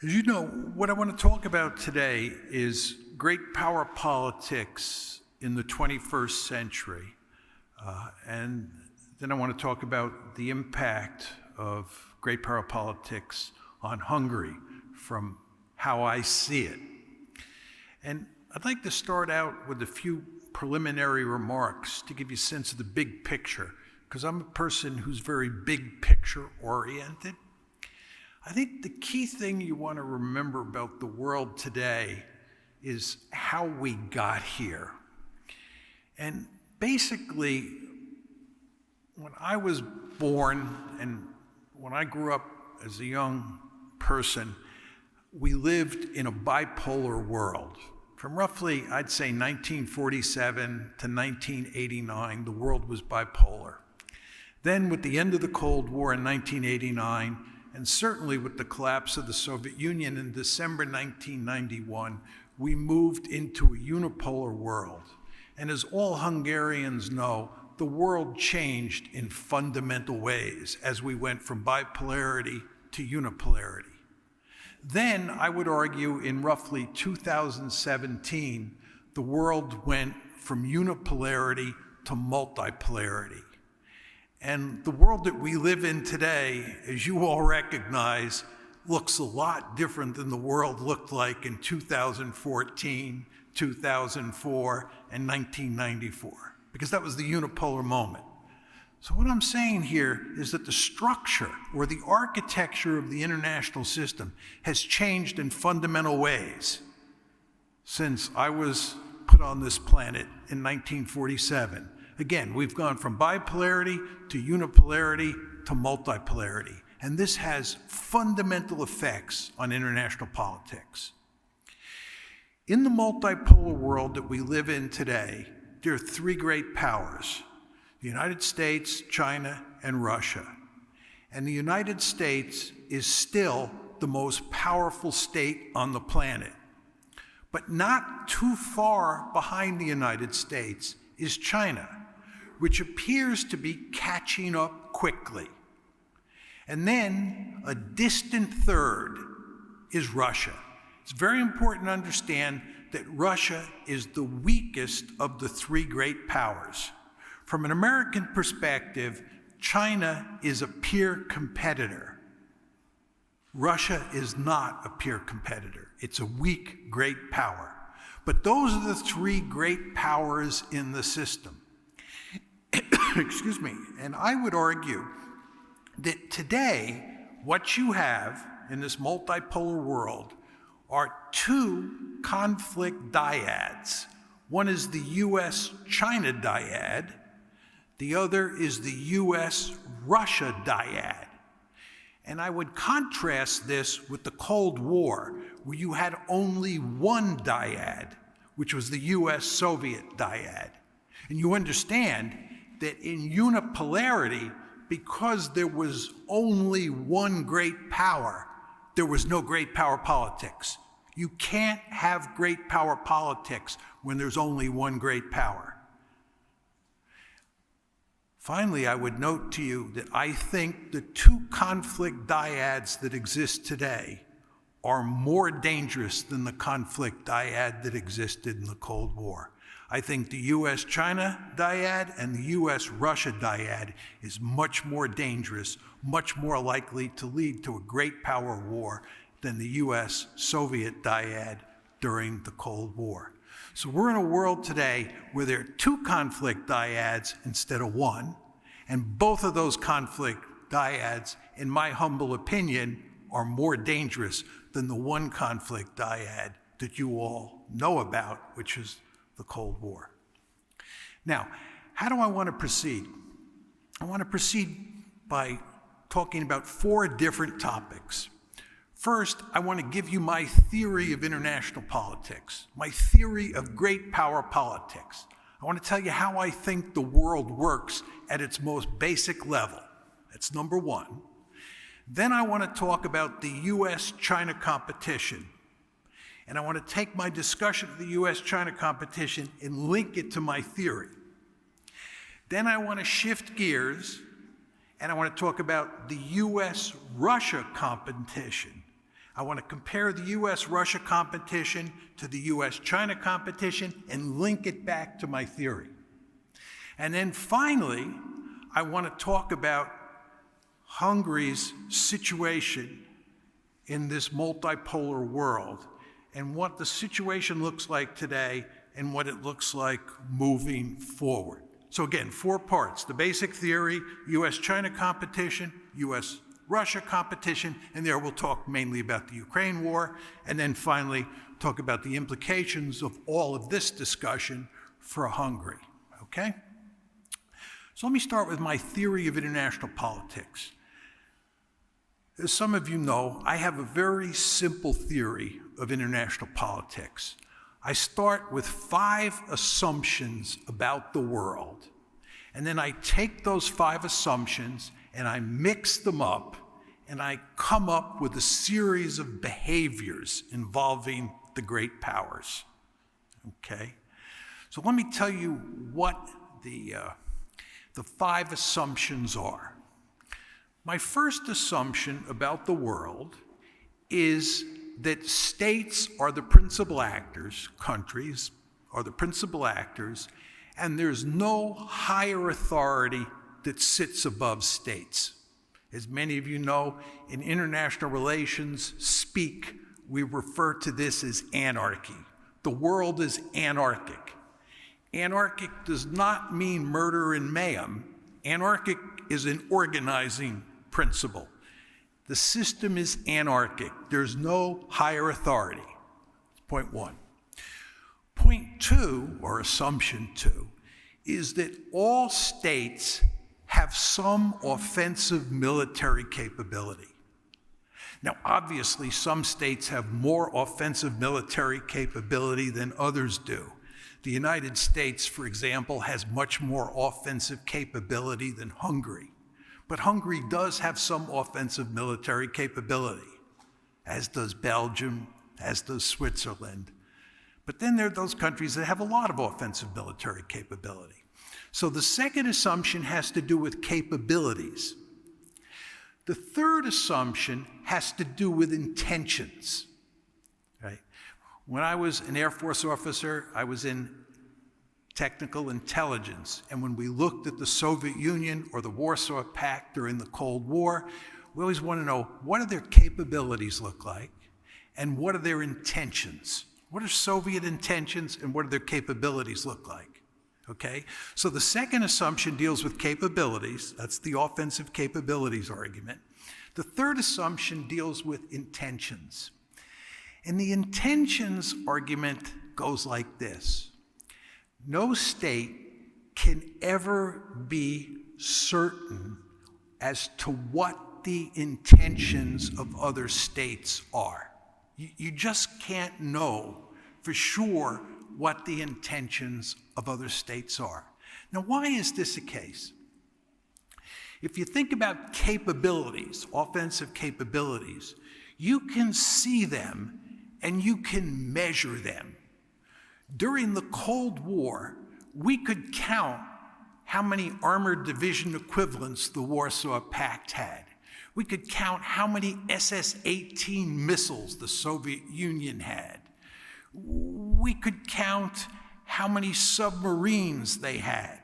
As you know, what I want to talk about today is great power politics in the 21st century. And then I want to talk about the impact of great power politics on Hungary from how I see it. And I'd like to start out with a few preliminary remarks to give you a sense of the big picture, because I'm a person who's very big picture oriented. I think the key thing you want to remember about the world today is how we got here. And basically, when I was born and when I grew up as a young person, we lived in a bipolar world. From roughly, I'd say 1947 to 1989, the world was bipolar. Then with the end of the Cold War in 1989, and certainly with the collapse of the Soviet Union in December 1991, we moved into a unipolar world. And as all Hungarians know, the world changed in fundamental ways as we went from bipolarity to unipolarity. Then, I would argue, in roughly 2017, the world went from unipolarity to multipolarity. And the world that we live in today, as you all recognize, looks a lot different than the world looked like in 2014, 2004, and 1994, because that was the unipolar moment. So what I'm saying here is that the structure or the architecture of the international system has changed in fundamental ways since I was put on this planet in 1947. Again, we've gone from bipolarity to unipolarity to multipolarity, and this has fundamental effects on international politics. In the multipolar world that we live in today, there are three great powers: the United States, China, and Russia. And the United States is still the most powerful state on the planet. But not too far behind the United States is China, which appears to be catching up quickly. And then a distant third is Russia. It's very important to understand that Russia is the weakest of the three great powers. From an American perspective, China is a peer competitor. Russia is not a peer competitor. It's a weak, great power. But those are the three great powers in the system. Excuse me. And I would argue that today, what you have in this multipolar world are two conflict dyads. One is the US-China dyad. The other is the US-Russia dyad. And I would contrast this with the Cold War, where you had only one dyad, which was the US-Soviet dyad. And you understand that in unipolarity, because there was only one great power, there was no great power politics. You can't have great power politics when there's only one great power. Finally, I would note to you that I think the two conflict dyads that exist today are more dangerous than the conflict dyad that existed in the Cold War. I think the US-China dyad and the US-Russia dyad is much more dangerous, much more likely to lead to a great power war than the US-Soviet dyad during the Cold War. So we're in a world today where there are two conflict dyads instead of one, and both of those conflict dyads, in my humble opinion, are more dangerous than the one conflict dyad that you all know about, which is the Cold War. Now, how do I want to proceed? I want to proceed by talking about four different topics. First, I want to give you my theory of international politics, my theory of great power politics. I want to tell you how I think the world works at its most basic level. That's number one. Then I want to talk about the US-China competition. And I want to take my discussion of the US-China competition and link it to my theory. Then I want to shift gears, and I want to talk about the US-Russia competition. I want to compare the US-Russia competition to the US-China competition and link it back to my theory. And then finally, I want to talk about Hungary's situation in this multipolar world and what the situation looks like today and what it looks like moving forward. So again, 4 parts: the basic theory, US-China competition, US-Russia competition, and there we'll talk mainly about the Ukraine war, and then finally talk about the implications of all of this discussion for Hungary, okay? So let me start with my theory of international politics. As some of you know, I have a very simple theory of international politics. I start with 5 assumptions about the world, and then I take those 5 assumptions and I mix them up, and I come up with a series of behaviors involving the great powers, okay? So let me tell you what the 5 assumptions are. My first assumption about the world is that states are the principal actors, countries are the principal actors, and there's no higher authority that sits above states. As many of you know, in international relations speak, we refer to this as anarchy. The world is anarchic. Anarchic does not mean murder and mayhem. Anarchic is an organizing principle. The system is anarchic. There's no higher authority. Point 1. Point 2, or assumption 2, is that all states have some offensive military capability. Now, obviously, some states have more offensive military capability than others do. The United States, for example, has much more offensive capability than Hungary. But Hungary does have some offensive military capability, as does Belgium, as does Switzerland. But then there are those countries that have a lot of offensive military capability. So the second assumption has to do with capabilities. The third assumption has to do with intentions, right? When I was an Air Force officer, I was in technical intelligence. And when we looked at the Soviet Union or the Warsaw Pact during the Cold War, we always want to know, what do their capabilities look like? And what are their intentions? What are Soviet intentions and what do their capabilities look like? Okay, so the second assumption deals with capabilities. That's the offensive capabilities argument. The third assumption deals with intentions. And the intentions argument goes like this. No state can ever be certain as to what the intentions of other states are. You just can't know for sure what the intentions of other states are. Now, why is this a case? If you think about capabilities, offensive capabilities, you can see them and you can measure them. During the Cold War, we could count how many armored division equivalents the Warsaw Pact had. We could count how many SS-18 missiles the Soviet Union had. We could count how many submarines they had,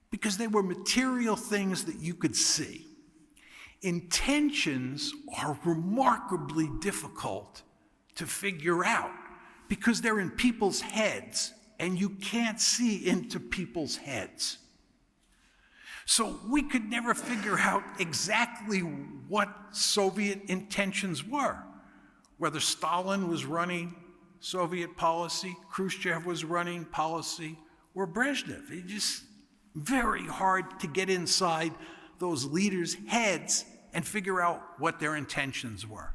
because they were material things that you could see. Intentions are remarkably difficult to figure out because they're in people's heads and you can't see into people's heads. So we could never figure out exactly what Soviet intentions were, whether Stalin was running Soviet policy, Khrushchev was running policy, or Brezhnev. It's just very hard to get inside those leaders' heads and figure out what their intentions were.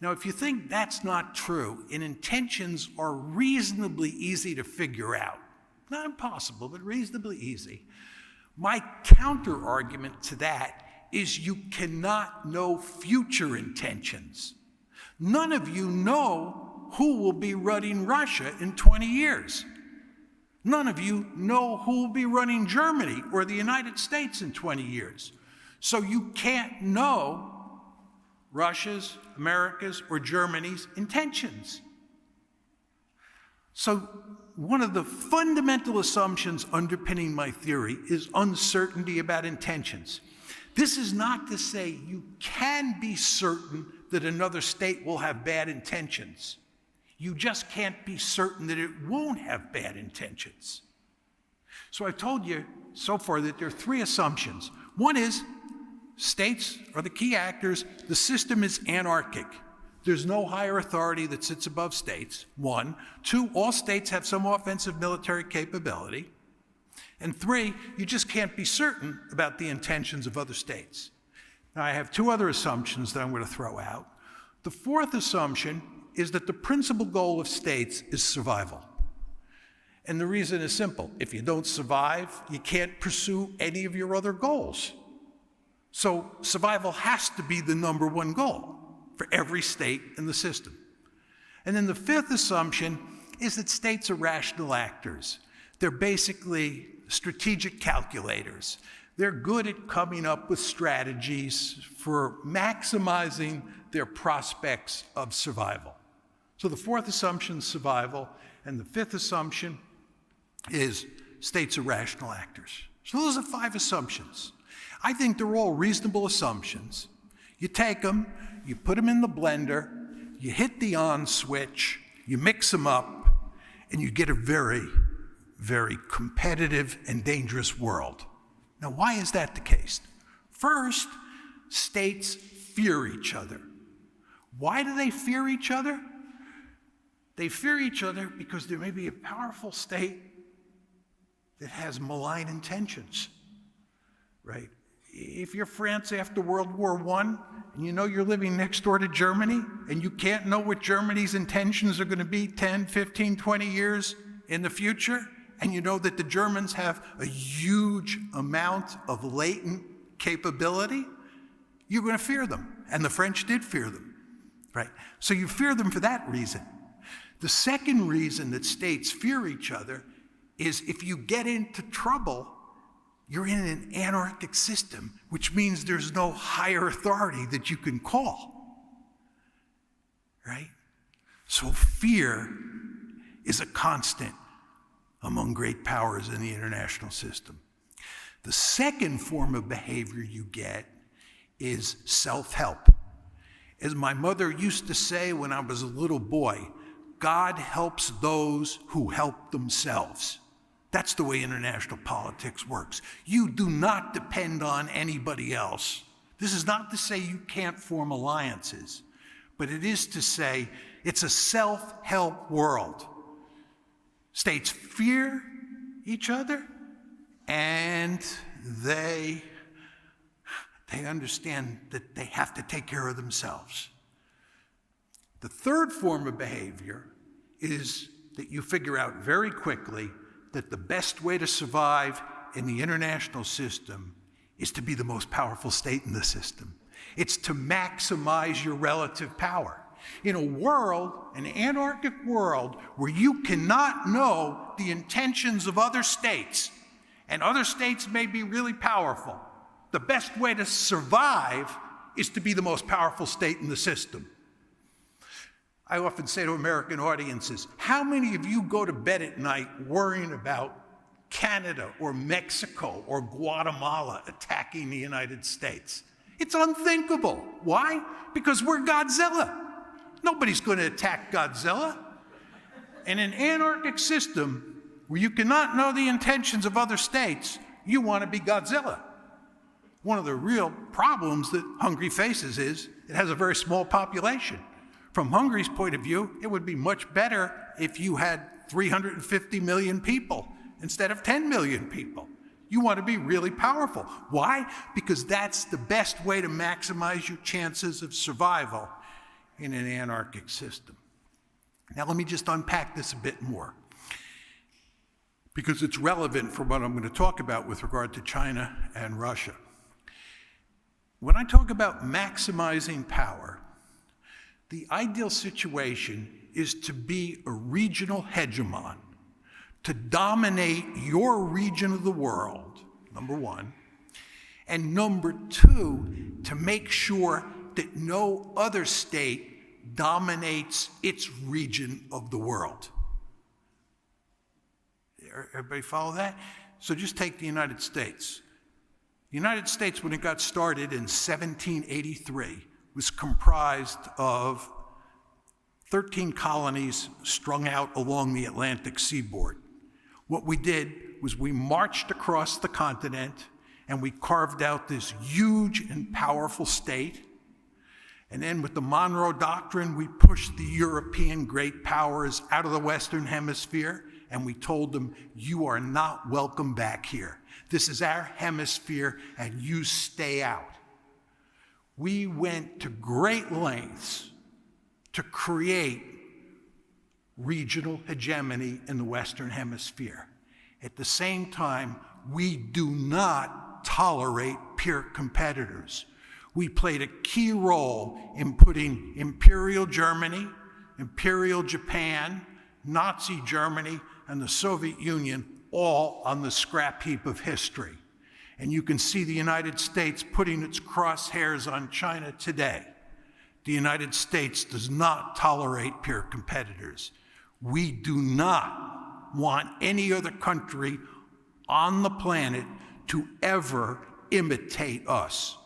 Now, if you think that's not true, and intentions are reasonably easy to figure out, not impossible, but reasonably easy, my counter-argument to that is you cannot know future intentions. None of you know who will be running Russia in 20 years. None of you know who will be running Germany or the United States in 20 years. So you can't know Russia's, America's, or Germany's intentions. So one of the fundamental assumptions underpinning my theory is uncertainty about intentions. This is not to say you can be certain that another state will have bad intentions. You just can't be certain that it won't have bad intentions. So I've told you so far that there are three assumptions. One is states are the key actors. The system is anarchic. There's no higher authority that sits above states, one. Two, all states have some offensive military capability. And three, you just can't be certain about the intentions of other states. Now, I have two other assumptions that I'm going to throw out. The fourth assumption is that the principal goal of states is survival. And the reason is simple. If you don't survive, you can't pursue any of your other goals. So survival has to be the number one goal for every state in the system. And then the fifth assumption is that states are rational actors. They're basically strategic calculators. They're good at coming up with strategies for maximizing their prospects of survival. So the fourth assumption is survival, and the fifth assumption is states are rational actors. So those are five assumptions. I think they're all reasonable assumptions. You take them, you put them in the blender, you hit the on switch, you mix them up, and you get a very, very competitive and dangerous world. Now, why is that the case? First, states fear each other. Why do they fear each other? They fear each other because there may be a powerful state that has malign intentions, right? If you're France after World War I, and you know you're living next door to Germany, and you can't know what Germany's intentions are going to be 10, 15, 20 years in the future, and you know that the Germans have a huge amount of latent capability, you're going to fear them. And the French did fear them, right? So you fear them for that reason. The second reason that states fear each other is if you get into trouble, you're in an anarchic system, which means there's no higher authority that you can call, right? So fear is a constant among great powers in the international system. The second form of behavior you get is self-help. As my mother used to say when I was a little boy, God helps those who help themselves. That's the way international politics works. You do not depend on anybody else. This is not to say you can't form alliances, but it is to say it's a self-help world. States fear each other, and they understand that they have to take care of themselves. The third form of behavior is that you figure out very quickly that the best way to survive in the international system is to be the most powerful state in the system. It's to maximize your relative power. In a world, an anarchic world, where you cannot know the intentions of other states, and other states may be really powerful, the best way to survive is to be the most powerful state in the system. I often say to American audiences, how many of you go to bed at night worrying about Canada or Mexico or Guatemala attacking the United States? It's unthinkable. Why? Because we're Godzilla. Nobody's going to attack Godzilla. In an anarchic system where you cannot know the intentions of other states, you want to be Godzilla. One of the real problems that Hungary faces is it has a very small population. From Hungary's point of view, it would be much better if you had 350 million people instead of 10 million people. You want to be really powerful. Why? Because that's the best way to maximize your chances of survival in an anarchic system. Now let me just unpack this a bit more, because it's relevant for what I'm going to talk about with regard to China and Russia. When I talk about maximizing power, the ideal situation is to be a regional hegemon, to dominate your region of the world, number one, and number two, to make sure that no other state dominates its region of the world. Everybody follow that? So just take the United States. The United States, when it got started in 1783, was comprised of 13 colonies strung out along the Atlantic seaboard. What we did was we marched across the continent and we carved out this huge and powerful state. And then with the Monroe Doctrine, we pushed the European great powers out of the Western Hemisphere, and we told them, you are not welcome back here. This is our hemisphere, and you stay out. We went to great lengths to create regional hegemony in the Western Hemisphere. At the same time, we do not tolerate peer competitors. We played a key role in putting Imperial Germany, Imperial Japan, Nazi Germany, and the Soviet Union all on the scrap heap of history. And you can see the United States putting its crosshairs on China today. The United States does not tolerate peer competitors. We do not want any other country on the planet to ever imitate us.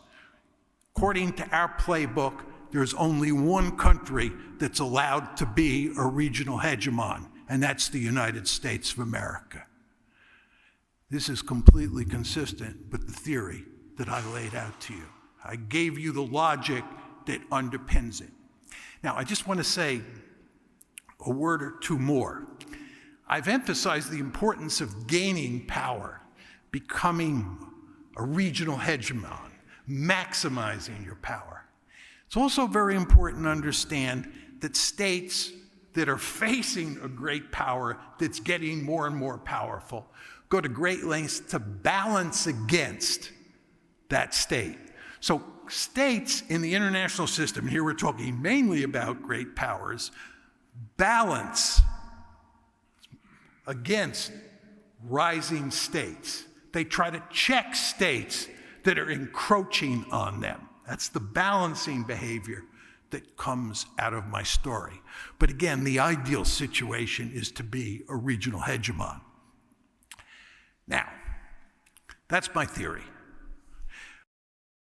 According to our playbook, there's only one country that's allowed to be a regional hegemon, and that's the United States of America. This is completely consistent with the theory that I laid out to you. I gave you the logic that underpins it. Now, I just want to say a word or two more. I've emphasized the importance of gaining power, becoming a regional hegemon, maximizing your power. It's also very important to understand that states that are facing a great power that's getting more and more powerful go to great lengths to balance against that state. So states in the international system, here we're talking mainly about great powers, balance against rising states. They try to check states that are encroaching on them. That's the balancing behavior that comes out of my story. But again, the ideal situation is to be a regional hegemon. Now, that's my theory.